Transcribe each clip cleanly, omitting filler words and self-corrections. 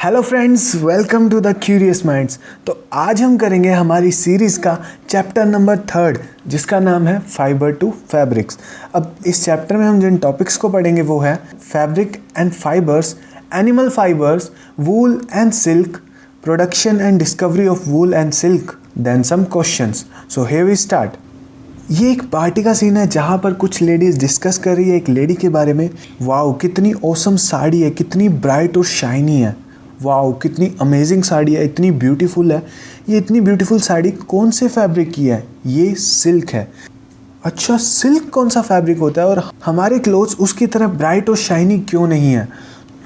Hello friends, welcome to the curious minds. तो आज हम करेंगे हमारी सीरीज़ का चैप्टर नंबर 3 जिसका नाम है फाइबर टू फैब्रिक्स। अब इस चैप्टर में हम जिन टॉपिक्स को पढ़ेंगे वो है fabric and fibres, animal fibres, wool and silk, production and discovery of wool and silk, then some questions. So here we start. ये एक पार्टी का सीन है जहाँ पर कुछ लेडीज़ डिस्कस कर रही है एक लेडी के बारे में। वाओ, कितनी ऑसम साड़ी है, कितनी ब्राइट और शाइनी है। वाओ, कितनी अमेजिंग साड़ी है, इतनी ब्यूटीफुल है। ये इतनी ब्यूटीफुल साड़ी कौन से फैब्रिक की है? ये सिल्क है। अच्छा, सिल्क कौन सा फैब्रिक होता है और हमारे क्लोथ्स उसकी तरह ब्राइट और शाइनी क्यों नहीं है?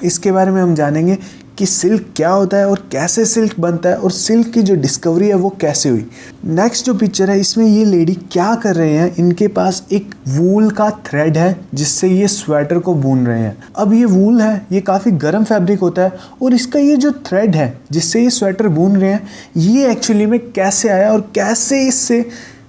इसके बारे में हम जानेंगे कि सिल्क क्या होता है और कैसे सिल्क बनता है और सिल्क की जो डिस्कवरी है वो कैसे हुई। नेक्स्ट जो पिक्चर है इसमें ये लेडी क्या कर रहे हैं, इनके पास एक वूल का थ्रेड है जिससे ये स्वेटर को बुन रहे हैं। अब ये वूल है, ये काफ़ी गर्म फैब्रिक होता है और इसका ये जो थ्रेड है जिससे ये स्वेटर बुन रहे हैं, ये एक्चुअली में कैसे आया और कैसे इससे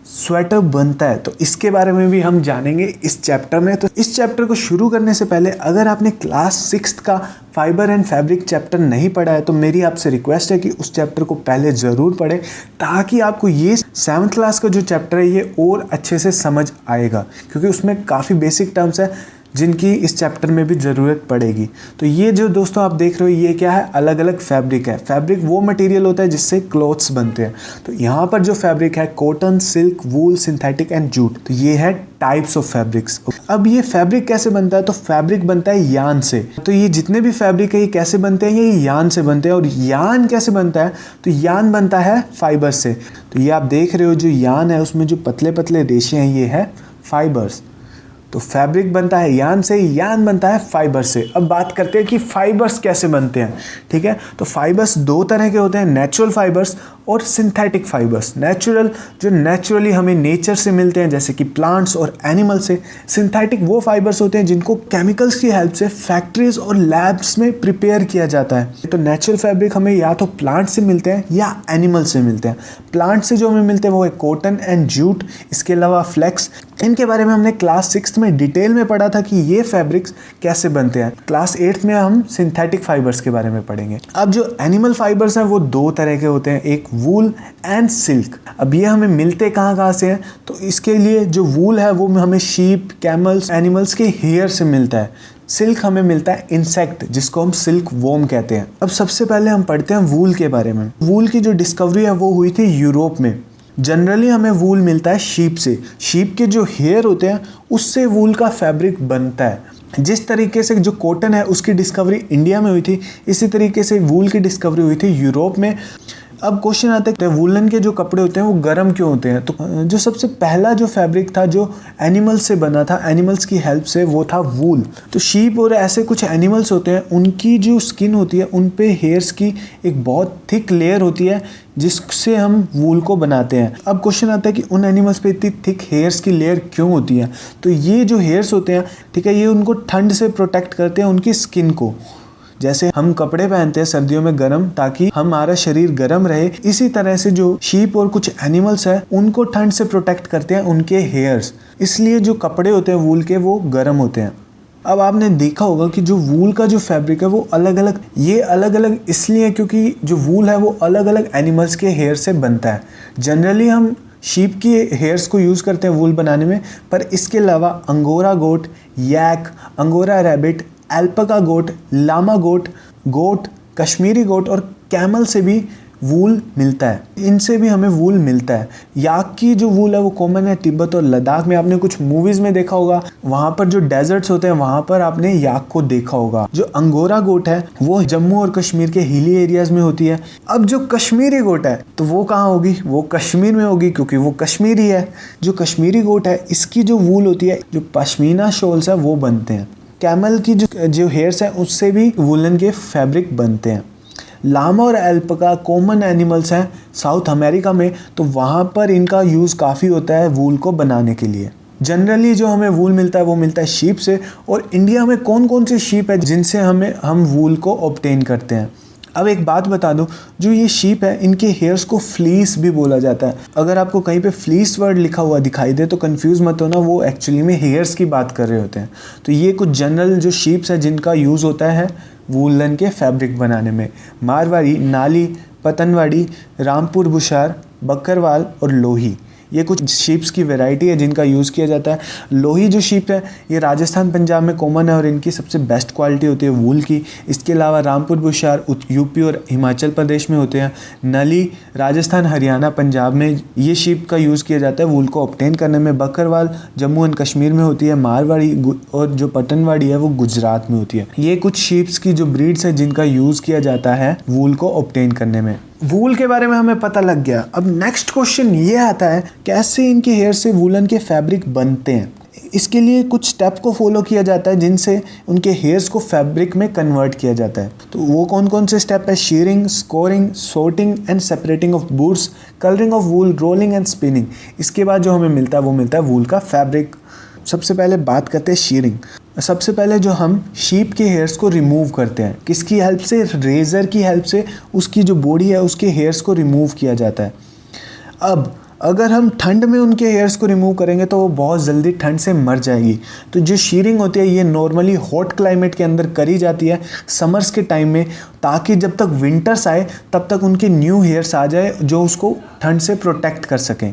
स्वेटर बनता है, तो इसके बारे में भी हम जानेंगे इस चैप्टर में। तो इस चैप्टर को शुरू करने से पहले अगर आपने क्लास 6 का फाइबर एंड फैब्रिक चैप्टर नहीं पढ़ा है तो मेरी आपसे रिक्वेस्ट है कि उस चैप्टर को पहले ज़रूर पढ़ें ताकि आपको ये 7th क्लास का जो चैप्टर है ये और अच्छे से समझ आएगा, क्योंकि उसमें काफ़ी बेसिक टर्म्स है जिनकी इस चैप्टर में भी ज़रूरत पड़ेगी। तो ये जो दोस्तों आप देख रहे हो ये क्या है? अलग अलग फैब्रिक है। फैब्रिक वो मटेरियल होता है जिससे क्लोथ्स बनते हैं। तो यहाँ पर जो फैब्रिक है cotton, silk, wool, synthetic and jute, तो ये है टाइप्स ऑफ फैब्रिक्स। अब ये फैब्रिक कैसे बनता है? तो फैब्रिक बनता है यान से। तो ये जितने भी फैब्रिक है ये कैसे बनते हैं? ये यान से बनते हैं। और यान कैसे बनता है? तो यान बनता है फाइबर से। तो ये आप देख रहे हो जो यान है उसमें जो पतले पतले रेशे हैं ये है फाइबर्स। तो फैब्रिक बनता है यान से, यान बनता है फाइबर से। अब बात करते हैं कि फाइबर्स कैसे बनते हैं। ठीक है, तो फाइबर्स दो तरह के होते हैं, नेचुरल फाइबर्स और सिंथेटिक फाइबर्स। नेचुरल जो नेचुरली हमें नेचर से मिलते हैं जैसे कि प्लांट्स और एनिमल से। सिंथेटिक वो फाइबर्स होते हैं जिनको केमिकल्स की हेल्प से फैक्ट्रीज और लैब्स में प्रिपेयर किया जाता है। तो नेचुरल फैब्रिक हमें या तो प्लांट से मिलते हैं या एनिमल से मिलते हैं। प्लांट से जो हमें मिलते हैं वो है कॉटन एंड जूट, इसके अलावा फ्लेक्स। इनके बारे में हमने क्लास 6 में डिटेल में पढ़ा था कि ये फैब्रिक्स कैसे बनते हैं। क्लास 8 में हम सिंथेटिक फाइबर्स के बारे में पढ़ेंगे। अब जो एनिमल फाइबर्स हैं वो दो तरह के होते हैं, एक वूल एंड सिल्क। अब ये हमें मिलते कहाँ से हैं? तो इसके लिए जो वूल है वो हमें शीप, कैमल्स, एनिमल्स के हेयर से मिलता है। सिल्क हमें मिलता है इंसेक्ट जिसको हम सिल्क वॉर्म कहते हैं। अब सबसे पहले हम पढ़ते हैं वूल के बारे में। वूल की जो डिस्कवरी है वो हुई थी यूरोप में। जनरली हमें वूल मिलता है शीप से। शीप के जो हेयर होते हैं उससे वूल का फैब्रिक बनता है। जिस तरीके से जो कॉटन है उसकी डिस्कवरी इंडिया में हुई थी, इसी तरीके से वूल की डिस्कवरी हुई थी यूरोप में। अब क्वेश्चन आता है वूलन के जो कपड़े होते हैं वो गर्म क्यों होते हैं? तो जो सबसे पहला जो फैब्रिक था जो एनिमल से बना था, एनिमल्स की हेल्प से, वो था वूल। तो शीप और ऐसे कुछ एनिमल्स होते हैं, उनकी जो स्किन होती है उन पे हेयर्स की एक बहुत थिक लेयर होती है जिससे हम वूल को बनाते हैं। अब क्वेश्चन आता है कि उन एनिमल्स पे इतनी थिक हेयर्स की लेयर क्यों होती है? तो ये जो हेयर्स होते हैं, ठीक है, ये उनको ठंड से प्रोटेक्ट करते हैं उनकी स्किन को। जैसे हम कपड़े पहनते हैं सर्दियों में गर्म ताकि हमारा शरीर गर्म रहे, इसी तरह से जो शीप और कुछ एनिमल्स हैं उनको ठंड से प्रोटेक्ट करते हैं उनके हेयर्स। इसलिए जो कपड़े होते हैं वूल के वो गर्म होते हैं। अब आपने देखा होगा कि जो वूल का जो फैब्रिक है वो अलग अलग इसलिए क्योंकि जो वूल है वो अलग अलग एनिमल्स के हेयर से बनता है। जनरली हम शीप की हेयर्स को यूज़ करते हैं वूल बनाने में, पर इसके अलावा अंगोरा गोट, यैक, अंगोरा रैबिट, एल्पका गोट, लामा गोट, कश्मीरी गोट और कैमल से भी वूल मिलता है। इनसे भी हमें वूल मिलता है। याक की जो वूल है वो कॉमन है तिब्बत और लद्दाख में। आपने कुछ मूवीज़ में देखा होगा, वहाँ पर जो डेजर्ट्स होते हैं वहाँ पर आपने याक को देखा होगा। जो अंगोरा गोट है वो जम्मू और कश्मीर के हिली एरियाज़ में होती है। अब जो कश्मीरी गोट है तो वो कहाँ होगी? वो कश्मीर में होगी क्योंकि वो कश्मीरी है। जो कश्मीरी गोट है इसकी जो वूल होती है, जो पश्मीना शॉल्स है वो बनते हैं। कैमल की जो हेयर्स है उससे भी वूलन के फैब्रिक बनते हैं। लामा और एल्पका कॉमन एनिमल्स हैं साउथ अमेरिका में, तो वहाँ पर इनका यूज़ काफ़ी होता है वूल को बनाने के लिए। जनरली जो हमें वूल मिलता है वो मिलता है शीप से। और इंडिया में कौन कौन सी शीप है जिनसे हम वूल को ऑब्टेन करते हैं? अब एक बात बता दूं, जो ये शीप है इनके हेयर्स को फ्लीस भी बोला जाता है। अगर आपको कहीं पे फ्लीस वर्ड लिखा हुआ दिखाई दे तो कंफ्यूज मत होना, वो एक्चुअली में हेयर्स की बात कर रहे होते हैं। तो ये कुछ जनरल जो शीप्स है जिनका यूज़ होता है वूलन के फैब्रिक बनाने में। मारवाड़ी, नाली, पतनवाड़ी, रामपुर बुशार, बकरवाल और लोही, ये कुछ शीप्स की वैरायटी है जिनका यूज़ किया जाता है। लोही जो शीप है ये राजस्थान पंजाब में कॉमन है और इनकी सबसे बेस्ट क्वालिटी होती है वूल की। इसके अलावा रामपुर बुशार यूपी और हिमाचल प्रदेश में होते हैं। नली राजस्थान, हरियाणा, पंजाब में ये शीप का यूज़ किया जाता है वूल को ऑब्टेन करने में। बकरवाल जम्मू एंड कश्मीर में होती है। मारवाड़ी और जो पटनवाड़ी है वो गुजरात में होती है। ये कुछ शीप्स की जो ब्रीड्स है जिनका यूज़ किया जाता है वूल को ऑब्टेन करने में। वूल के बारे में हमें पता लग गया। अब नेक्स्ट क्वेश्चन ये आता है कैसे इनके हेयर से वूलन के फैब्रिक बनते हैं। इसके लिए कुछ स्टेप को फॉलो किया जाता है जिनसे उनके हेयर्स को फैब्रिक में कन्वर्ट किया जाता है। तो वो कौन कौन से स्टेप है? Shearing, scoring, sorting and separating of boots, colouring of wool, rolling and spinning. इसके बाद जो हमें मिलता है वो मिलता है वूल का फैब्रिक। सबसे पहले बात करते हैं शीयरिंग। सबसे पहले जो हम शीप के हेयर्स को रिमूव करते हैं, किसकी हेल्प से? रेज़र की हेल्प से उसकी जो बॉडी है उसके हेयर्स को रिमूव किया जाता है। अब अगर हम ठंड में उनके हेयर्स को रिमूव करेंगे तो वो बहुत जल्दी ठंड से मर जाएगी। तो जो शीयरिंग होती है ये नॉर्मली हॉट क्लाइमेट के अंदर करी जाती है समर्स के टाइम में, ताकि जब तक विंटर्स आए तब तक उनके न्यू हेयर्स आ जाए जो उसको ठंड से प्रोटेक्ट कर सकें।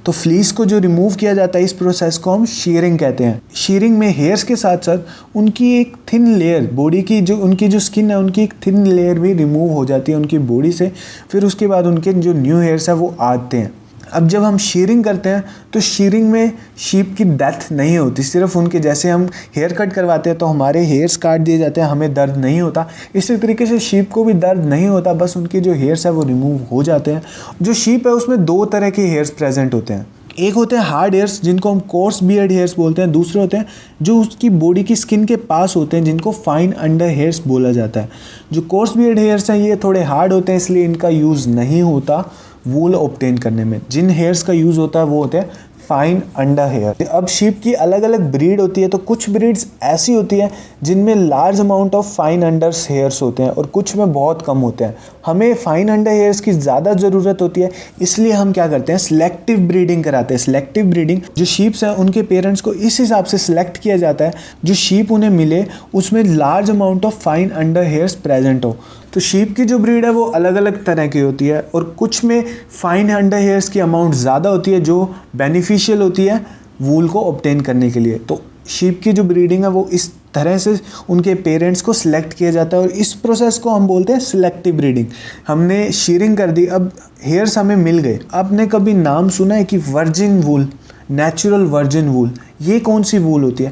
तो फ्लीस को जो रिमूव किया जाता है इस प्रोसेस को हम शीयरिंग कहते हैं। शीयरिंग में हेयर्स के साथ साथ उनकी एक थिन लेयर, बॉडी की जो उनकी जो स्किन है उनकी एक थिन लेयर भी रिमूव हो जाती है उनकी बॉडी से। फिर उसके बाद उनके जो न्यू हेयर्स है वो आते हैं। अब जब हम शीयरिंग करते हैं तो शीयरिंग में शीप की डेथ नहीं होती, सिर्फ उनके जैसे हम हेयर कट करवाते हैं तो हमारे हेयर्स काट दिए जाते हैं, हमें दर्द नहीं होता। इसी तरीके से शीप को भी दर्द नहीं होता, बस उनके जो हेयर्स है वो रिमूव हो जाते हैं। जो शीप है उसमें दो तरह के हेयर्स प्रेजेंट होते हैं। एक होते हैं हार्ड हेयर्स जिनको हम कोर्स बियर्ड हेयर्स बोलते हैं। दूसरे होते हैं जो उसकी बॉडी की स्किन के पास होते हैं जिनको फाइन अंडर हेयर्स बोला जाता है। जो कोर्स बियर्ड हेयर्स हैं ये थोड़े हार्ड होते हैं इसलिए इनका यूज़ नहीं होता वूल ऑब्टेन करने में। जिन हेयर्स का यूज़ होता है वो होते हैं फाइन अंडर हेयर। अब शीप की अलग अलग ब्रीड होती है, तो कुछ ब्रीड्स ऐसी होती है जिनमें large amount of fine under hairs होते हैं और कुछ में बहुत कम होते हैं। हमें फाइन अंडर हेयर्स की ज़्यादा ज़रूरत होती है, इसलिए हम क्या करते हैं सिलेक्टिव ब्रीडिंग कराते हैं। सिलेक्टिव ब्रीडिंग, जो शीप्स हैं उनके पेरेंट्स को इस हिसाब से सिलेक्ट किया जाता है जो शीप उन्हें मिले उसमें large amount of fine under hairs present हो। तो शीप की जो ब्रीड है वो अलग अलग तरह की होती है और कुछ में फाइन अंडर हेयर्स की अमाउंट ज़्यादा होती है जो बेनिफिशियल होती है वूल को ऑब्टेन करने के लिए। तो शीप की जो ब्रीडिंग है वो इस तरह से उनके पेरेंट्स को सिलेक्ट किया जाता है और इस प्रोसेस को हम बोलते हैं सिलेक्टिव ब्रीडिंग। हमने शीयरिंग कर दी, अब हेयर्स हमें मिल गए। आपने कभी नाम सुना है कि वर्जिन वूल, नेचुरल वर्जिन वूल, ये कौन सी वूल होती है?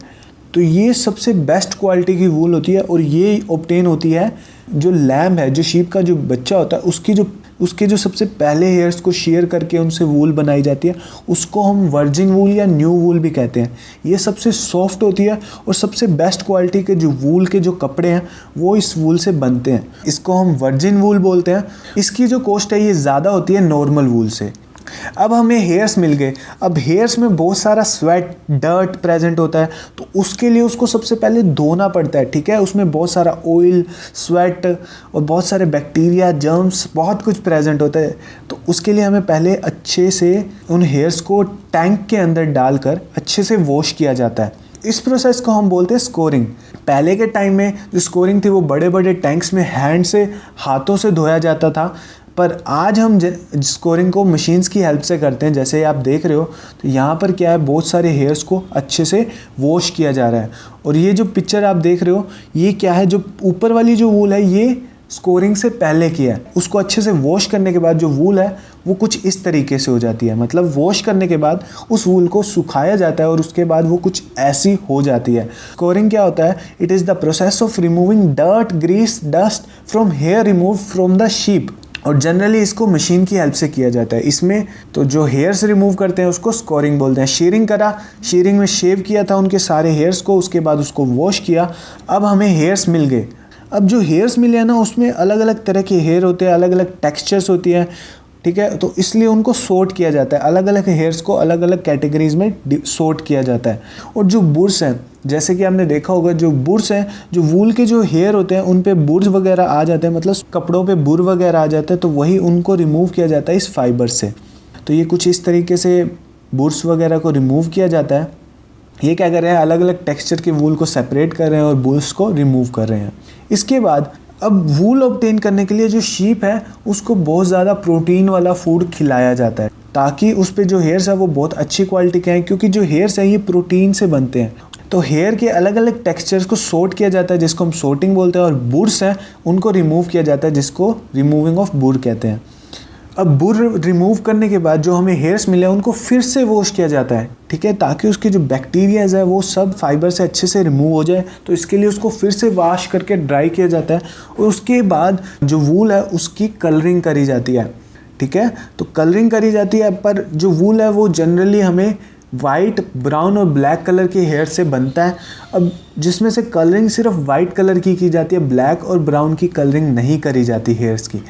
तो ये सबसे बेस्ट क्वालिटी की वूल होती है और ये ऑब्टेन होती है जो लैम्ब है, जो शीप का जो बच्चा होता है उसके जो सबसे पहले हेयर्स को शेयर करके उनसे वूल बनाई जाती है, उसको हम वर्जिन वूल या न्यू वूल भी कहते हैं। ये सबसे सॉफ्ट होती है और सबसे बेस्ट क्वालिटी के जो वूल के जो कपड़े हैं वो इस वूल से बनते हैं। इसको हम वर्जिन वूल बोलते हैं। इसकी जो कॉस्ट है ये ज़्यादा होती है नॉर्मल वूल से। अब हमें हेयर्स मिल गए। अब हेयर्स में बहुत सारा स्वेट, डर्ट प्रेजेंट होता है, तो उसके लिए उसको सबसे पहले धोना पड़ता है, ठीक है। उसमें बहुत सारा ऑयल, स्वेट और बहुत सारे बैक्टीरिया, जर्म्स, बहुत कुछ प्रेजेंट होता है। तो उसके लिए हमें पहले अच्छे से उन हेयर्स को टैंक के अंदर डालकर अच्छे से वॉश किया जाता है। इस प्रोसेस को हम बोलते हैं स्कोरिंग। पहले के टाइम में जो स्कोरिंग थी वो बड़े बड़े टैंक्स में हैंड से, हाथों से धोया जाता था, पर आज हम स्कोरिंग को मशीन्स की हेल्प से करते हैं। जैसे आप देख रहे हो तो यहाँ पर क्या है, बहुत सारे हेयर्स को अच्छे से वॉश किया जा रहा है। और ये जो पिक्चर आप देख रहे हो ये क्या है, जो ऊपर वाली जो वूल है ये स्कोरिंग से पहले किया है। उसको अच्छे से वॉश करने के बाद जो वूल है वो कुछ इस तरीके से हो जाती है। मतलब वॉश करने के बाद उस वूल को सुखाया जाता है और उसके बाद वो कुछ ऐसी हो जाती है। स्कोरिंग क्या होता है? It is the process of removing dirt, grease, dust from hair remove from the sheep. और जनरली इसको मशीन की हेल्प से किया जाता है। इसमें तो जो हेयर्स रिमूव करते हैं उसको स्कोरिंग बोलते हैं। शीयरिंग करा, शीयरिंग में शेव किया था उनके सारे हेयर्स को, उसके बाद उसको वॉश किया। अब हमें हेयर्स मिल गए। अब जो हेयर्स मिले हैं ना उसमें अलग अलग तरह के हेयर होते हैं, अलग अलग टेक्सचर्स होती हैं, ठीक है। तो इसलिए उनको सॉर्ट किया जाता है, अलग अलग हेयर्स को अलग अलग कैटेगरीज में सॉर्ट किया जाता है। और जो बुर्स हैं, जैसे कि आपने देखा होगा, जो बुर्स हैं, जो वूल के जो हेयर होते हैं उन पे बुर्स वगैरह आ जाते हैं, मतलब कपड़ों पे बुर वगैरह आ जाते हैं, तो वही उनको रिमूव किया जाता है इस फाइबर से। तो ये कुछ इस तरीके से बुर्स वगैरह को रिमूव किया जाता है। ये क्या कर रहे हैं, अलग अलग टेक्सचर के वूल को सेपरेट कर रहे हैं और बुर्स को रिमूव कर रहे हैं। इसके बाद अब वूल ऑब्टेन करने के लिए जो शीप है उसको बहुत ज़्यादा प्रोटीन वाला फूड खिलाया जाता है, ताकि उस पे जो हेयर्स है वो बहुत अच्छी क्वालिटी के हैं, क्योंकि जो हेयर्स हैं ये प्रोटीन से बनते हैं। तो हेयर के अलग अलग टेक्सचर्स को सॉर्ट किया जाता है, जिसको हम सॉर्टिंग बोलते हैं, और बुर्स हैं उनको रिमूव किया जाता है, जिसको रिमूविंग ऑफ बुर कहते हैं। अब बुर रिमूव करने के बाद जो हमें हेयर्स मिले उनको फिर से वॉश किया जाता है, ठीक है, ताकि उसके जो बैक्टीरियाज है वो सब फाइबर से अच्छे से रिमूव हो जाए। तो इसके लिए उसको फिर से वॉश करके ड्राई किया जाता है, और उसके बाद जो वूल है उसकी कलरिंग करी जाती है, ठीक है। तो कलरिंग करी जाती है, पर जो वूल है वो जनरली हमें वाइट, ब्राउन और ब्लैक कलर के हेयर से बनता है। अब जिसमें से कलरिंग सिर्फ वाइट कलर की जाती है, ब्लैक और ब्राउन की कलरिंग नहीं करी जाती हेयर्स की।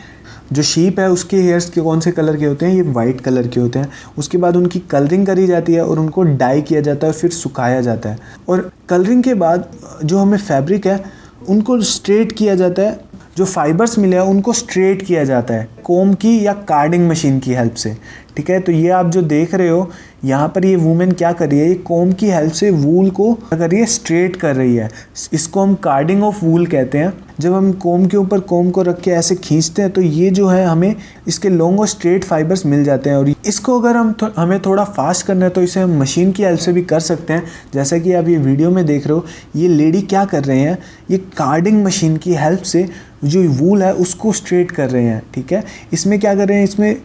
जो शीप है उसके हेयर्स के कौन से कलर के होते हैं, ये वाइट कलर के होते हैं। उसके बाद उनकी कलरिंग करी जाती है और उनको डाई किया जाता है, फिर सुखाया जाता है। और कलरिंग के बाद जो हमें फैब्रिक है उनको स्ट्रेट किया जाता है, जो फाइबर्स मिले हैं उनको स्ट्रेट किया जाता है कोम की या कार्डिंग मशीन की हेल्प से, ठीक है। तो ये आप जो देख रहे हो यहाँ पर, ये वुमेन क्या कर रही है, ये कोम की हेल्प से वूल को क्या कर रही है, स्ट्रेट कर रही है। इसको हम कार्डिंग ऑफ वूल कहते हैं। जब हम कोम के ऊपर कोम को रख के ऐसे खींचते हैं तो ये जो है हमें इसके लॉन्ग और स्ट्रेट फाइबर्स मिल जाते हैं। और इसको अगर हमें थोड़ा फास्ट करना है तो इसे हम मशीन की हेल्प से भी कर सकते हैं। जैसा कि आप ये वीडियो में देख रहे हो, ये लेडी क्या कर रहे हैं, ये कार्डिंग मशीन की हेल्प से जो वूल है उसको स्ट्रेट कर रहे हैं, ठीक है। इसमें क्या कर रहे हैं, इसमें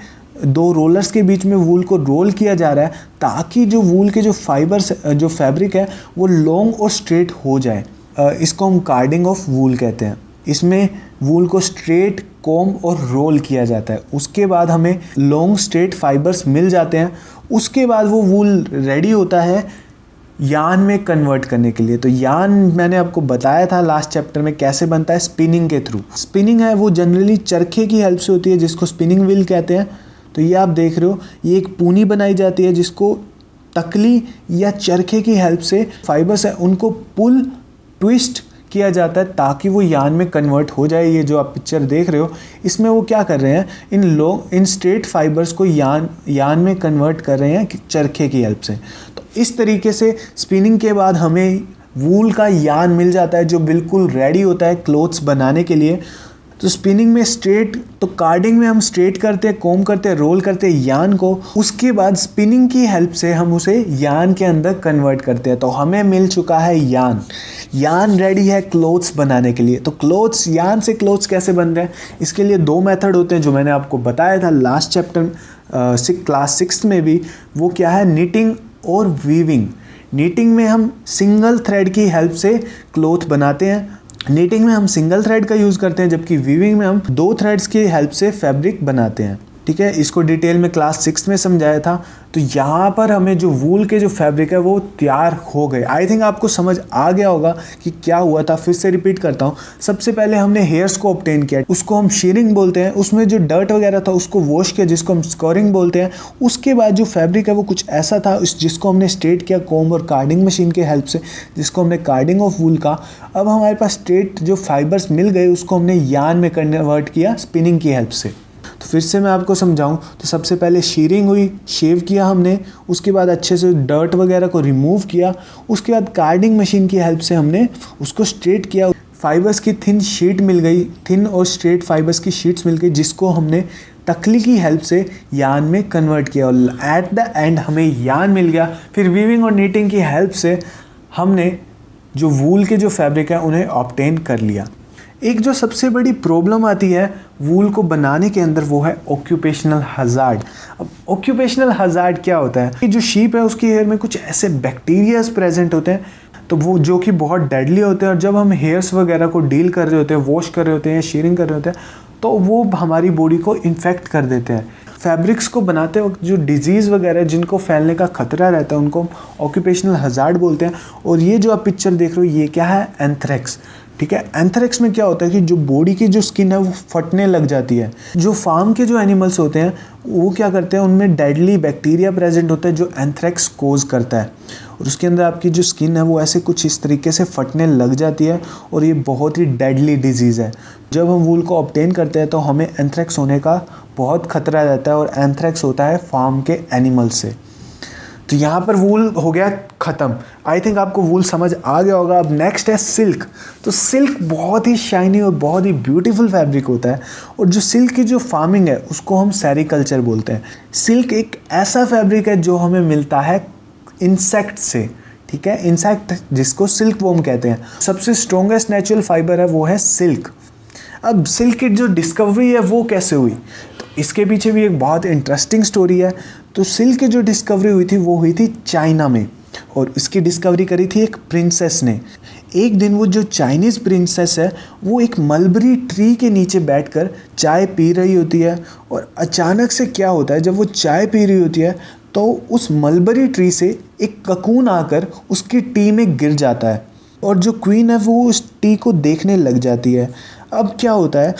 दो रोलर्स के बीच में वूल को रोल किया जा रहा है, ताकि जो वूल के जो फाइबर्स, जो फैब्रिक है वो लॉन्ग और स्ट्रेट हो जाए। इसको हम कार्डिंग ऑफ वूल कहते हैं। इसमें वूल को स्ट्रेट, कॉम और रोल किया जाता है। उसके बाद हमें लॉन्ग स्ट्रेट फाइबर्स मिल जाते हैं। उसके बाद वो वूल रेडी होता है यार्न में कन्वर्ट करने के लिए। तो यार्न मैंने आपको बताया था लास्ट चैप्टर में कैसे बनता है, स्पिनिंग के थ्रू। स्पिनिंग है वो जनरली चरखे की हेल्प से होती है, जिसको स्पिनिंग व्हील कहते हैं। तो ये आप देख रहे हो, ये एक पूनी बनाई जाती है जिसको तकली या चरखे की हेल्प से फाइबर्स है उनको पुल, ट्विस्ट किया जाता है, ताकि वो यार्न में कन्वर्ट हो जाए। ये जो आप पिक्चर देख रहे हो, इसमें वो क्या कर रहे हैं, इन स्ट्रेट फाइबर्स को यार्न में कन्वर्ट कर रहे हैं चरखे की हेल्प से। तो इस तरीके से स्पिनिंग के बाद हमें वूल का यार्न मिल जाता है, जो बिल्कुल रेडी होता है क्लोथ्स बनाने के लिए। तो स्पिनिंग में स्ट्रेट, तो कार्डिंग में हम स्ट्रेट करते हैं, कोम करते हैं, रोल करते हैं यार्न को। उसके बाद स्पिनिंग की हेल्प से हम उसे यार्न के अंदर कन्वर्ट करते हैं। तो हमें मिल चुका है यार्न। यार्न रेडी है क्लोथ्स बनाने के लिए। तो क्लोथ्स, यार्न से क्लोथ्स कैसे बन रहे हैं, इसके लिए दो मेथड होते हैं, जो मैंने आपको बताया था लास्ट चैप्टर क्लास 6 में भी। वो क्या है, निटिंग और वीविंग। नीटिंग में हम सिंगल थ्रेड की हेल्प से क्लोथ बनाते हैं। नीटिंग में हम सिंगल थ्रेड का यूज़ करते हैं, जबकि वीविंग में हम दो थ्रेड्स की हेल्प से फैब्रिक बनाते हैं, ठीक है। इसको डिटेल में क्लास 6 में समझाया था। तो यहाँ पर हमें जो वूल के जो फैब्रिक है वो तैयार हो गए। आई थिंक आपको समझ आ गया होगा कि क्या हुआ था। फिर से रिपीट करता हूँ। सबसे पहले हमने हेयर्स को ऑब्टेन किया, उसको हम शीरिंग बोलते हैं। उसमें जो डर्ट वगैरह था उसको वॉश किया, जिसको हम स्कोरिंग बोलते हैं। उसके बाद जो फैब्रिक है वो कुछ ऐसा था जिसको हमने स्ट्रेट किया कोम और कार्डिंग मशीन की हेल्प से, जिसको हमने कार्डिंग ऑफ वूल का। अब हमारे पास स्ट्रेट जो फाइबर्स मिल गए, उसको हमने यार्न में कन्वर्ट किया स्पिनिंग की हेल्प से। तो फिर से मैं आपको समझाऊं तो सबसे पहले शीरिंग हुई, शेव किया हमने। उसके बाद अच्छे से डर्ट वगैरह को रिमूव किया। उसके बाद कार्डिंग मशीन की हेल्प से हमने उसको स्ट्रेट किया। फाइबर्स की थिन शीट मिल गई, थिन और स्ट्रेट फाइबर्स की शीट्स मिल गई, जिसको हमने तकली की हेल्प से यार्न में कन्वर्ट किया। और एट द एंड हमें यार्न मिल गया। फिर वीविंग और नीटिंग की हेल्प से हमने जो वूल के जो फैब्रिक है उन्हें ऑब्टेन कर लिया। एक जो सबसे बड़ी प्रॉब्लम आती है वूल को बनाने के अंदर, वो है ऑक्यूपेशनल हजार्ड। अब ऑक्यूपेशनल हजार्ड क्या होता है, कि जो शीप है उसके हेयर में कुछ ऐसे बैक्टीरियाज प्रेजेंट होते हैं, तो वो जो कि बहुत डेडली होते हैं। और जब हम हेयर्स वगैरह को डील कर रहे होते हैं, वॉश कर रहे होते हैं, शेयरिंग कर रहे होते हैं, तो वो हमारी बॉडी को इन्फेक्ट कर देते हैं। फैब्रिक्स को बनाते वक्त जो डिजीज़ वगैरह जिनको फैलने का खतरा रहता है, उनको ऑक्यूपेशनल हजार्ड बोलते हैं। और ये जो आप पिक्चर देख रहे हो, ये क्या है, एंथ्रेक्स, ठीक है। एंथ्रेक्स में क्या होता है कि जो बॉडी की जो स्किन है वो फटने लग जाती है। जो फार्म के जो एनिमल्स होते हैं वो क्या करते हैं, उनमें डेडली बैक्टीरिया प्रेजेंट होता है जो एंथ्रेक्स कोज करता है, और उसके अंदर आपकी जो स्किन है वो ऐसे कुछ इस तरीके से फटने लग जाती है, और ये बहुत ही डेडली डिजीज़ है। जब हम वूल को ऑब्टेन करते हैं तो हमें एंथ्रेक्स होने का बहुत खतरा रहता है, और एंथ्रेक्स होता है फार्म के एनिमल से। तो यहाँ पर वूल हो गया ख़त्म। आई थिंक आपको वूल समझ आ गया होगा। अब नेक्स्ट है सिल्क। तो सिल्क बहुत ही शाइनी और बहुत ही ब्यूटीफुल फैब्रिक होता है, और जो सिल्क की जो फार्मिंग है उसको हम सेरिकल्चर बोलते हैं। सिल्क एक ऐसा फैब्रिक है जो हमें मिलता है इंसेक्ट से, ठीक है, इंसेक्ट जिसको सिल्क वॉर्म कहते हैं। सबसे स्ट्रॉन्गेस्ट नेचुरल फाइबर है वो है सिल्क। अब सिल्क की जो डिस्कवरी है वो कैसे हुई, तो इसके पीछे भी एक बहुत इंटरेस्टिंग स्टोरी है। तो सिल्क की जो डिस्कवरी हुई थी वो हुई थी चाइना में, और इसकी डिस्कवरी करी थी एक प्रिंसेस ने। एक दिन वो जो चाइनीज़ प्रिंसेस है वो एक मलबरी ट्री के नीचे बैठकर चाय पी रही होती है, और अचानक से क्या होता है, जब वो चाय पी रही होती है तो उस मलबरी ट्री से एक ककून आकर उसकी टी में गिर जाता है, और जो क्वीन है वो उस टी को देखने लग जाती है। अब क्या होता है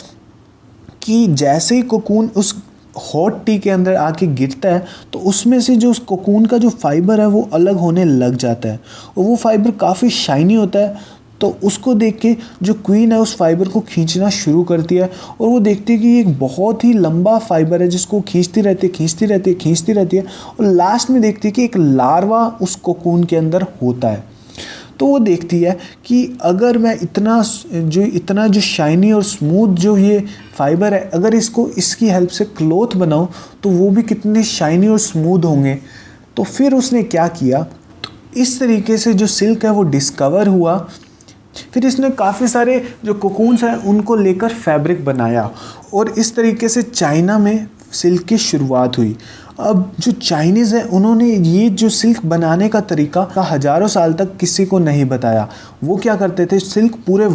कि जैसे ही कोकून उस हॉट टी के अंदर आके गिरता है तो उसमें से जो उस कोकून का जो फाइबर है वो अलग होने लग जाता है, और वो फाइबर काफ़ी शाइनी होता है। तो उसको देख के जो क्वीन है उस फाइबर को खींचना शुरू करती है, और वो देखती है कि एक बहुत ही लंबा फाइबर है जिसको खींचती रहती है, और लास्ट में देखती है कि एक लार्वा उस कोकून के अंदर होता है। तो वो देखती है कि अगर मैं इतना जो शाइनी और स्मूथ जो ये फाइबर है, अगर इसकी हेल्प से क्लॉथ बनाऊं तो वो भी कितने शाइनी और स्मूथ होंगे। तो फिर उसने क्या किया, तो इस तरीके से जो सिल्क है वो डिस्कवर हुआ। फिर इसने काफ़ी सारे जो कोकून्स हैं उनको लेकर फैब्रिक बनाया, और इस तरीके से चाइना में सिल्क की शुरुआत हुई। अब जो चाइनीज़ हैं उन्होंने ये जो सिल्क बनाने का तरीका हज़ारों साल तक किसी को नहीं बताया। वो क्या करते थे, सिल्क पूरे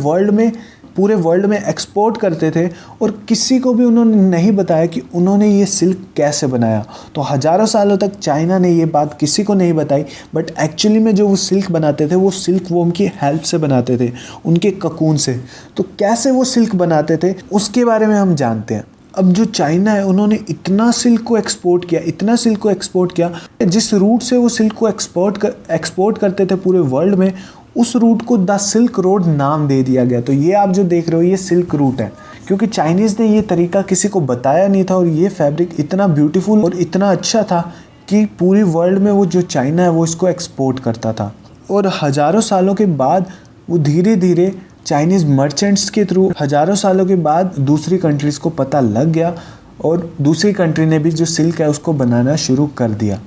वर्ल्ड में एक्सपोर्ट करते थे, और किसी को भी उन्होंने नहीं बताया कि उन्होंने ये सिल्क कैसे बनाया। तो हज़ारों सालों तक चाइना ने ये बात किसी को नहीं बताई, बट एक्चुअली में जो वो सिल्क बनाते थे वो सिल्क वॉर्म की हेल्प से बनाते थे, उनके ककून से। तो कैसे वो सिल्क बनाते थे उसके बारे में हम जानते हैं। अब जो चाइना है उन्होंने इतना सिल्क को एक्सपोर्ट किया, जिस रूट से वो सिल्क को एक्सपोर्ट करते थे पूरे वर्ल्ड में, उस रूट को द सिल्क रोड नाम दे दिया गया। तो ये आप जो देख रहे हो ये सिल्क रूट है, क्योंकि चाइनीज़ ने ये तरीका किसी को बताया नहीं था, और ये फैब्रिक इतना ब्यूटीफुल और इतना अच्छा था कि पूरी वर्ल्ड में वो जो चाइना है वो इसको एक्सपोर्ट करता था। और हज़ारों सालों के बाद वो धीरे धीरे चाइनीज़ मर्चेंट्स के थ्रू हज़ारों सालों के बाद दूसरी कंट्रीज़ को पता लग गया, और दूसरी कंट्री ने भी जो सिल्क है उसको बनाना शुरू कर दिया।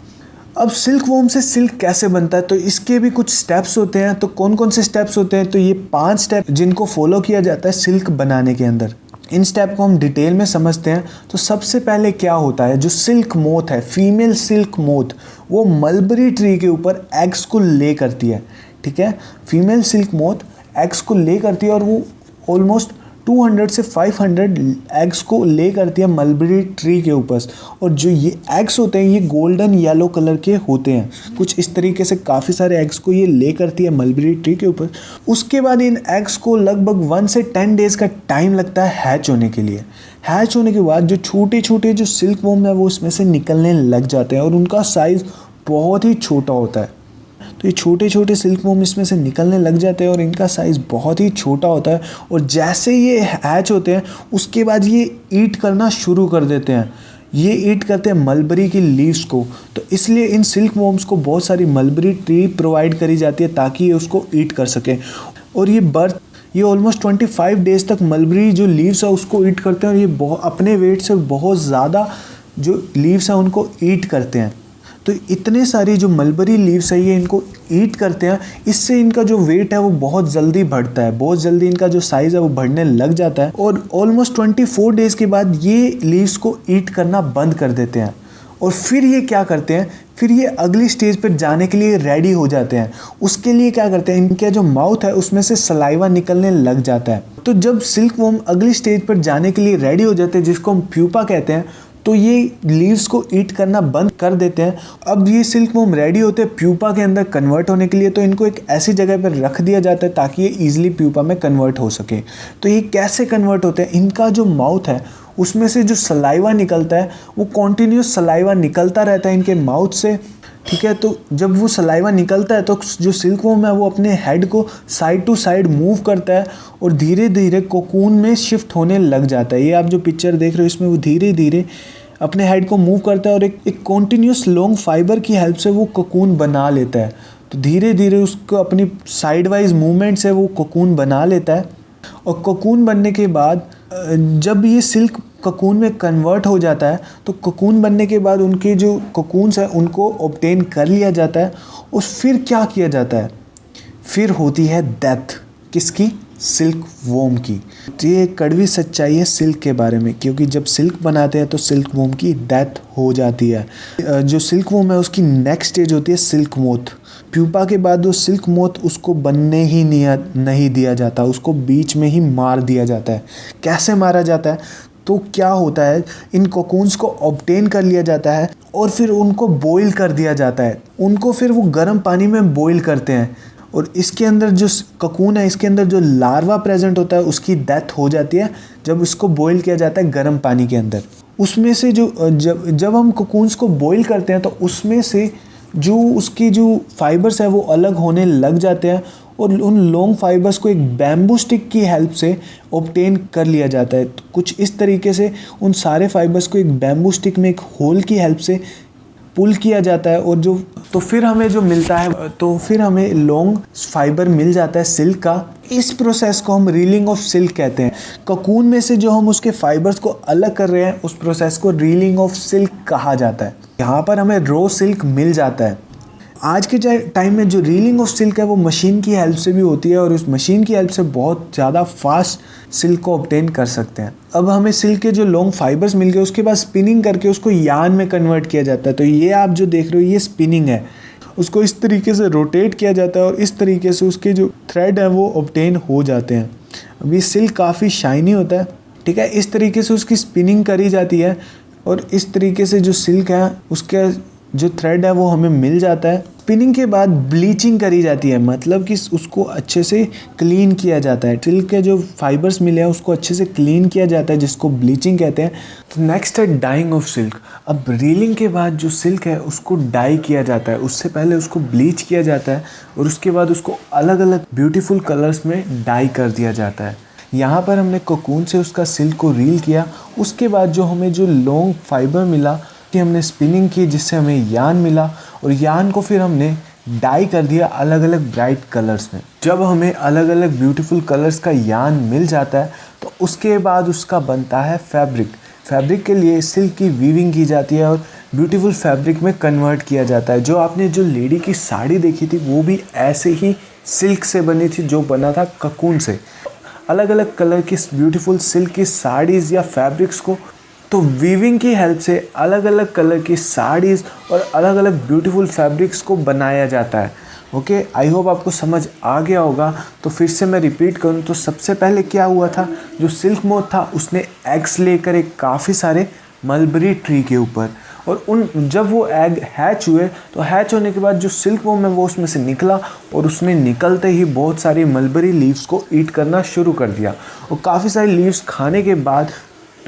अब सिल्क वॉर्म से सिल्क कैसे बनता है, तो इसके भी कुछ स्टेप्स होते हैं। तो कौन कौन से स्टेप्स होते हैं, तो ये 5 स्टेप जिनको फॉलो किया जाता है सिल्क बनाने के अंदर। इन स्टेप को हम डिटेल में समझते हैं। तो सबसे पहले क्या होता है, जो सिल्क मोथ है, फीमेल सिल्क मोथ, वो मलबरी ट्री के ऊपर एग्स को ले करती है, ठीक है। फीमेल सिल्क मोथ एग्स को ले करती है, और वो ऑलमोस्ट 200 से 500 एग्स को ले करती है मलबरी ट्री के ऊपर। और जो ये एग्स होते हैं ये गोल्डन येलो कलर के होते हैं, कुछ इस तरीके से काफ़ी सारे एग्स को ये ले करती है मलबरी ट्री के ऊपर। उसके बाद इन एग्स को लगभग 1 से 10 डेज़ का टाइम लगता है हैच होने के लिए। हैच होने के बाद जो छोटे छोटे जो सिल्क वॉर्म है वो उसमें से निकलने लग जाते हैं, और उनका साइज़ बहुत ही छोटा होता है। तो ये छोटे छोटे सिल्क वॉर्म इसमें से निकलने लग जाते हैं, और इनका साइज़ बहुत ही छोटा होता है। और जैसे ये हैच होते हैं उसके बाद ये ईट करना शुरू कर देते हैं। ये ईट करते हैं मलबरी की लीव्स को। तो इसलिए इन सिल्क वॉर्म्स को बहुत सारी मलबरी ट्री प्रोवाइड करी जाती है ताकि ये उसको ईट कर सकें। और ये ऑलमोस्ट 25 डेज़ तक मलबरी जो लीव्स है उसको ईट करते हैं, और ये अपने वेट से बहुत ज़्यादा जो लीव्स हैं उनको ईट करते हैं। तो इतने सारी जो मलबरी लीव्स है ये इनको ईट करते हैं, इससे इनका जो वेट है वो बहुत जल्दी बढ़ता है, बहुत जल्दी इनका जो साइज़ है वो बढ़ने लग जाता है। और ऑलमोस्ट 24 डेज़ के बाद ये लीव्स को ईट करना बंद कर देते हैं। और फिर ये क्या करते हैं, फिर ये अगली स्टेज पर जाने के लिए रेडी हो जाते हैं। उसके लिए क्या करते हैं, इनका जो माउथ है उसमें से सलाइवा निकलने लग जाता है। तो जब सिल्क वॉर्म अगली स्टेज पर जाने के लिए रेडी हो जाते हैं, जिसको हम प्यूपा कहते हैं, तो ये लीव्स को ईट करना बंद कर देते हैं। अब ये सिल्क वॉर्म रेडी होते हैं प्यूपा के अंदर कन्वर्ट होने के लिए, तो इनको एक ऐसी जगह पर रख दिया जाता है ताकि ये ईजिली प्यूपा में कन्वर्ट हो सके। तो ये कैसे कन्वर्ट होते हैं, इनका जो माउथ है उसमें से जो सलाइवा निकलता है वो कॉन्टीन्यूस सलाइवा निकलता रहता है इनके माउथ से, ठीक है। तो जब वो सलाइवा निकलता है तो जो सिल्क वॉर्म है वो अपने हेड को साइड टू साइड मूव करता है और धीरे धीरे कोकून में शिफ्ट होने लग जाता है। ये आप जो पिक्चर देख रहे हो इसमें वो धीरे धीरे अपने हेड को मूव करता है और एक कॉन्टीन्यूस लॉन्ग फाइबर की हेल्प से वो कोकून बना लेता है। तो धीरे धीरे उसको अपनी साइड वाइज मूवमेंट से वो कोकून बना लेता है। और कोकून बनने के बाद जब ये सिल्क कोकून में कन्वर्ट हो जाता है तो कोकून बनने के बाद उनके जो कोकून्स हैं उनको ऑब्टेन कर लिया जाता है। और फिर क्या किया जाता है, फिर होती है डेथ, किसकी, सिल्क वॉर्म की। तो ये एक कड़वी सच्चाई है सिल्क के बारे में, क्योंकि जब सिल्क बनाते हैं तो सिल्क वॉर्म की डेथ हो जाती है। जो सिल्क वॉर्म है उसकी नेक्स्ट स्टेज होती है सिल्क मोथ। प्यूपा के बाद वो सिल्क मोथ उसको बनने ही नहीं दिया जाता, उसको बीच में ही मार दिया जाता है। कैसे मारा जाता है, तो क्या होता है, इन कोकून्स को ऑब्टेन कर लिया जाता है और फिर उनको बॉईल कर दिया जाता है। उनको फिर वो गर्म पानी में बॉईल करते हैं और इसके अंदर जो कोकून है इसके अंदर जो लार्वा प्रेजेंट होता है उसकी डेथ हो जाती है जब इसको बॉईल किया जाता है गर्म पानी के अंदर। उसमें से जो जब हम कोकून्स को बॉईल करते हैं तो उसमें से जो उसकी जो फाइबर्स है वो अलग होने लग जाते हैं और उन लॉन्ग फाइबर्स को एक बैम्बू स्टिक की हेल्प से ऑब्टेन कर लिया जाता है। तो कुछ इस तरीके से उन सारे फाइबर्स को एक बैम्बू स्टिक में एक होल की हेल्प से पुल किया जाता है और तो फिर हमें जो मिलता है, तो फिर हमें लॉन्ग फाइबर मिल जाता है सिल्क का। इस प्रोसेस को हम रीलिंग ऑफ सिल्क कहते हैं। कोकून में से जो हम उसके फाइबर्स को अलग कर रहे हैं उस प्रोसेस को रीलिंग ऑफ सिल्क कहा जाता है। यहाँ पर हमें रॉ सिल्क मिल जाता है। आज के टाइम में जो रीलिंग ऑफ सिल्क है वो मशीन की हेल्प से भी होती है और उस मशीन की हेल्प से बहुत ज़्यादा फास्ट सिल्क को ऑब्टेन कर सकते हैं। अब हमें सिल्क के जो लॉन्ग फाइबर्स मिल गए उसके बाद स्पिनिंग करके उसको यार्न में कन्वर्ट किया जाता है। तो ये आप जो देख रहे हो ये स्पिनिंग है, उसको इस तरीके से रोटेट किया जाता है और इस तरीके से उसके जो थ्रेड है वो ऑब्टेन हो जाते हैं। अब ये सिल्क काफ़ी शाइनी होता है, ठीक है। इस तरीके से उसकी स्पिनिंग करी जाती है और इस तरीके से जो सिल्क है उसका जो थ्रेड है वो हमें मिल जाता है। स्पिनिंग के बाद ब्लीचिंग करी जाती है, मतलब कि उसको अच्छे से क्लीन किया जाता है। सिल्क के जो फाइबर्स मिले हैं उसको अच्छे से क्लीन किया जाता है जिसको ब्लीचिंग कहते हैं। तो नेक्स्ट है डाइंग ऑफ सिल्क। अब रीलिंग के बाद जो सिल्क है उसको डाई किया जाता है, उससे पहले उसको ब्लीच किया जाता है और उसके बाद उसको अलग अलग ब्यूटीफुल कलर्स में डाई कर दिया जाता है। यहाँ पर हमने कोकून से उसका सिल्क को रील किया, उसके बाद जो हमें जो लॉन्ग फाइबर मिला कि हमने स्पिनिंग की जिससे हमें यार्न मिला और यार्न को फिर हमने डाई कर दिया अलग अलग ब्राइट कलर्स में। जब हमें अलग अलग ब्यूटीफुल कलर्स का यार्न मिल जाता है तो उसके बाद उसका बनता है फैब्रिक। फैब्रिक के लिए सिल्क की वीविंग की जाती है और ब्यूटीफुल फैब्रिक में कन्वर्ट किया जाता है। जो आपने जो लेडी की साड़ी देखी थी वो भी ऐसे ही सिल्क से बनी थी, जो बना था कोकून से। अलग अलग कलर की ब्यूटीफुल सिल्क की साड़ीज़ या फैब्रिक्स को तो वीविंग की हेल्प से अलग अलग कलर की साड़ीज़ और अलग अलग ब्यूटीफुल फैब्रिक्स को बनाया जाता है। ओके, आई होप आपको समझ आ गया होगा। तो फिर से मैं रिपीट करूँ तो सबसे पहले क्या हुआ था, जो सिल्क मोथ था उसने एग्स लेकर एक काफ़ी सारे मलबरी ट्री के ऊपर, और जब वो एग हैच हुए तो हैच होने के बाद जो सिल्क वॉर्म है वो उसमें से निकला और उसने निकलते ही बहुत सारी मलबरी लीव्स को ईट करना शुरू कर दिया। और काफ़ी सारी लीव्स खाने के बाद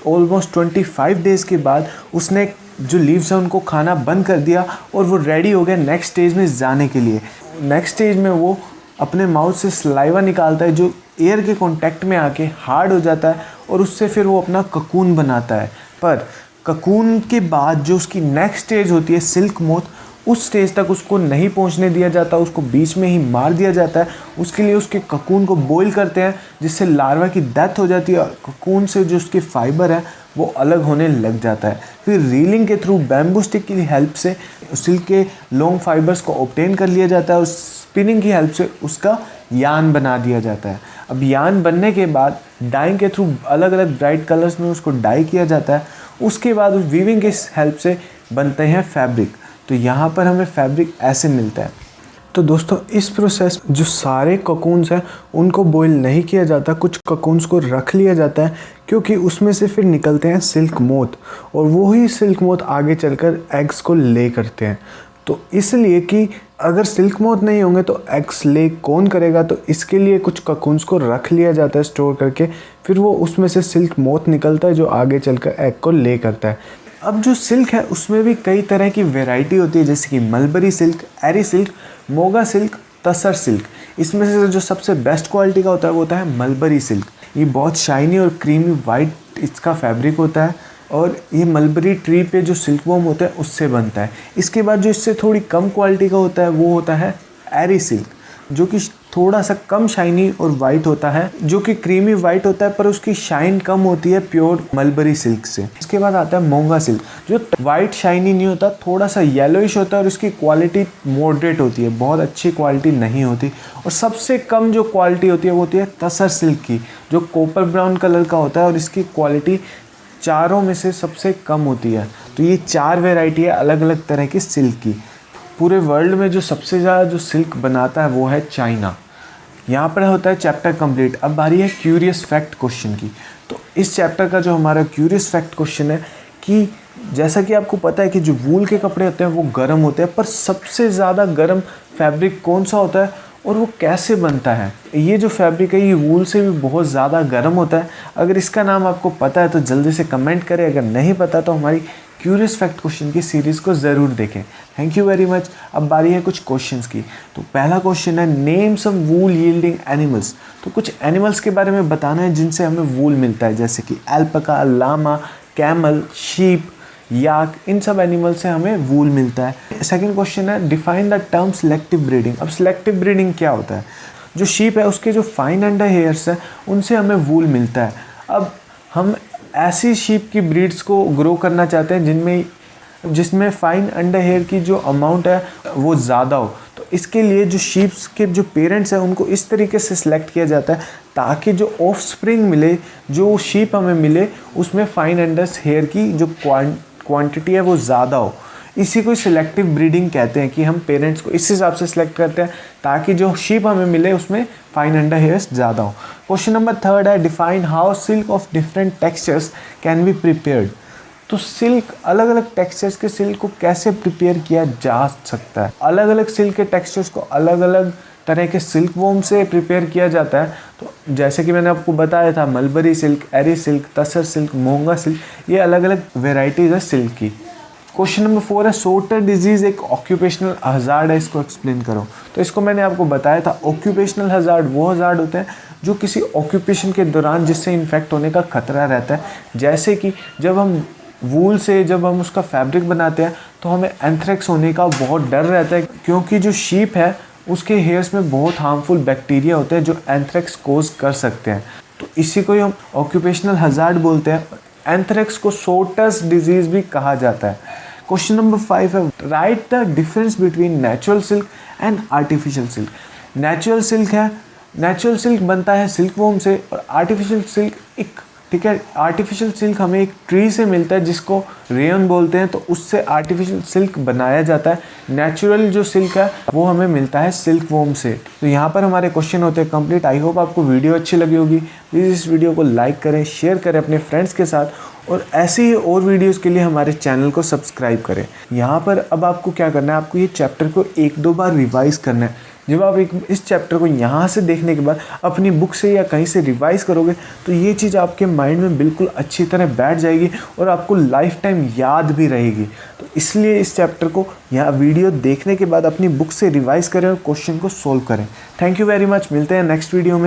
ऑलमोस्ट 25 डेज़ के बाद उसने जो लीव्स हैं उनको खाना बंद कर दिया और वो रेडी हो गया नेक्स्ट स्टेज में जाने के लिए। नेक्स्ट स्टेज में वो अपने माउथ से सलाइवा निकालता है जो एयर के कांटेक्ट में आके हार्ड हो जाता है और उससे फिर वो अपना कोकून बनाता है। पर कोकून के बाद जो उसकी नेक्स्ट स्टेज होती है सिल्क मोथ, उस स्टेज तक उसको नहीं पहुंचने दिया जाता, उसको बीच में ही मार दिया जाता है। उसके लिए उसके कोकून को बॉईल करते हैं जिससे लार्वा की डेथ हो जाती है और कोकून से जो उसके फाइबर है वो अलग होने लग जाता है। फिर रीलिंग के थ्रू बैम्बू स्टिक की हेल्प से सिल्क के लॉन्ग फाइबर्स को ऑब्टेन कर लिया जाता है और स्पिनिंग की हेल्प से उसका यार्न बना दिया जाता है। अब यार्न बनने के बाद डाइंग के थ्रू अलग अलग ब्राइट कलर्स में उसको डाई किया जाता है। उसके बाद उस वीविंग की हेल्प से बनते हैं फैब्रिक। तो यहाँ पर हमें फैब्रिक ऐसे मिलता है। तो दोस्तों इस प्रोसेस जो सारे कोकून्स हैं उनको बॉईल नहीं किया जाता, कुछ कोकून्स को रख लिया जाता है क्योंकि उसमें से फिर निकलते हैं सिल्क मोथ, और वही सिल्क मोथ आगे चलकर एग्स को ले करते हैं। तो इसलिए कि अगर सिल्क मोथ नहीं होंगे तो एग्स ले कौन करेगा, तो इसके लिए कुछ कोकून्स को रख लिया जाता है स्टोर करके, फिर वो उसमें से सिल्क मोथ निकलता है जो आगे चलकर एग को ले करता है। अब जो सिल्क है उसमें भी कई तरह की वैरायटी होती है, जैसे कि मलबरी सिल्क, एरी सिल्क, मोगा सिल्क, तसर सिल्क। इसमें से जो सबसे बेस्ट क्वालिटी का होता है वो होता है मलबरी सिल्क। ये बहुत शाइनी और क्रीमी वाइट इसका फैब्रिक होता है, और ये मलबरी ट्री पे जो सिल्क वॉर्म होता है उससे बनता है। इसके बाद जो इससे थोड़ी कम क्वालिटी का होता है वो होता है एरी सिल्क, जो कि थोड़ा सा कम शाइनी और वाइट होता है, जो कि क्रीमी वाइट होता है पर उसकी शाइन कम होती है प्योर मलबरी सिल्क से। इसके बाद आता है मोंगा सिल्क, जो वाइट शाइनी नहीं होता, थोड़ा सा येलोइश होता है और उसकी क्वालिटी मॉडरेट होती है, बहुत अच्छी क्वालिटी नहीं होती। और सबसे कम जो क्वालिटी होती है वो होती है तसर सिल्क की, जो कॉपर ब्राउन कलर का होता है और इसकी क्वालिटी चारों में से सबसे कम होती है। तो ये 4 वेराइटी है अलग अलग तरह की सिल्क की। पूरे वर्ल्ड में जो सबसे ज़्यादा जो सिल्क बनाता है वो है चाइना। यहाँ पर होता है चैप्टर कंप्लीट। अब बारी है क्यूरियस फैक्ट क्वेश्चन की। तो इस चैप्टर का जो हमारा क्यूरियस फैक्ट क्वेश्चन है कि जैसा कि आपको पता है कि जो वूल के कपड़े होते हैं वो गर्म होते हैं, पर सबसे ज़्यादा गर्म फैब्रिक कौन सा होता है और वो कैसे बनता है? ये जो फैब्रिक है ये वूल से भी बहुत ज़्यादा गर्म होता है। अगर इसका नाम आपको पता है तो जल्दी से कमेंट करें, अगर नहीं पता तो हमारी क्यूरियस फैक्ट क्वेश्चन की सीरीज़ को ज़रूर देखें। Thank you very much. अब बारी है कुछ क्वेश्चंस की। तो पहला क्वेश्चन है नेम सम वूल यील्डिंग एनिमल्स। तो कुछ एनिमल्स के बारे में बताना है जिनसे हमें वूल मिलता है, जैसे कि एल्पका, लामा, कैमल, शीप, याक, इन सब एनिमल से हमें वूल मिलता है। सेकंड क्वेश्चन है define the term selective breeding. अब सिलेक्टिव ब्रीडिंग क्या होता है? जो शीप है उसके जो फाइन अंडर हेयर्स हैं उनसे हमें वूल मिलता है। अब हम ऐसी शीप की ब्रीड्स को ग्रो करना चाहते हैं जिसमें फाइन अंडर हेयर की जो अमाउंट है वो ज़्यादा हो। तो इसके लिए जो शीप्स के जो पेरेंट्स हैं उनको इस तरीके से सिलेक्ट किया जाता है ताकि जो ऑफ स्प्रिंग मिले, जो शीप हमें मिले, उसमें फाइन अंडर हेयर की जो क्वांटिटी है वो ज़्यादा हो। इसी को सिलेक्टिव ब्रीडिंग कहते हैं कि हम पेरेंट्स को इस हिसाब से सिलेक्ट करते हैं ताकि जो शीप हमें मिले उसमें फाइन अंडर हेयर्स ज़्यादा हो। क्वेश्चन नंबर 3 है define how silk of different textures can be prepared. तो सिल्क, अलग अलग टेक्सचर्स के सिल्क को कैसे प्रिपेयर किया जा सकता है? अलग अलग सिल्क के टेक्सचर्स को अलग अलग तरह के सिल्क वॉर्म से प्रिपेयर किया जाता है। तो जैसे कि मैंने आपको बताया था मलबरी सिल्क, एरी सिल्क, तसर सिल्क, मोंगा सिल्क, ये अलग अलग वेराइटीज़ है सिल्क की। क्वेश्चन नंबर 4 है सोटर डिजीज़ एक ऑक्यूपेशनल हज़ार्ड है, इसको एक्सप्लेन करो। तो इसको मैंने आपको बताया था, ऑक्यूपेशनल हज़ार्ड वो हज़ार्ड होते हैं जो किसी ऑक्यूपेशन के दौरान जिससे इन्फेक्ट होने का खतरा रहता है। जैसे कि जब हम वूल से जब हम उसका फैब्रिक बनाते हैं तो हमें एंथ्रेक्स होने का बहुत डर रहता है, क्योंकि जो शीप है उसके हेयर्स में बहुत हार्मफुल बैक्टीरिया होते हैं जो एंथ्रेक्स कोज कर सकते हैं। तो इसी को ही हम ऑक्यूपेशनल हज़ार्ड बोलते हैं। एंथ्रेक्स को सोटस डिजीज़ भी कहा जाता है। क्वेश्चन नंबर 5 है right the difference between natural silk and artificial silk. Natural silk है, नेचुरल सिल्क बनता है सिल्क वॉर्म से, और आर्टिफिशियल सिल्क एक, ठीक है, आर्टिफिशियल सिल्क हमें एक ट्री से मिलता है जिसको रेयन बोलते हैं, तो उससे आर्टिफिशियल सिल्क बनाया जाता है। नेचुरल जो सिल्क है वो हमें मिलता है सिल्क वॉर्म से। तो यहाँ पर हमारे क्वेश्चन होते हैं कंप्लीट। आई होप आपको वीडियो अच्छी लगी होगी। प्लीज़ इस वीडियो को लाइक करें, शेयर करें अपने फ्रेंड्स के साथ, और ऐसे ही और वीडियोस के लिए हमारे चैनल को सब्सक्राइब करें। यहाँ पर अब आपको क्या करना है, आपको ये चैप्टर को 1-2 बार रिवाइज़ करना है। जब आप इस चैप्टर को यहाँ से देखने के बाद अपनी बुक से या कहीं से रिवाइज़ करोगे तो ये चीज़ आपके माइंड में बिल्कुल अच्छी तरह बैठ जाएगी और आपको लाइफ टाइम याद भी रहेगी। तो इसलिए इस चैप्टर को यहाँ वीडियो देखने के बाद अपनी बुक से रिवाइज़ करें और क्वेश्चन को सोल्व करें। Thank you very much. मिलते हैं नेक्स्ट वीडियो में।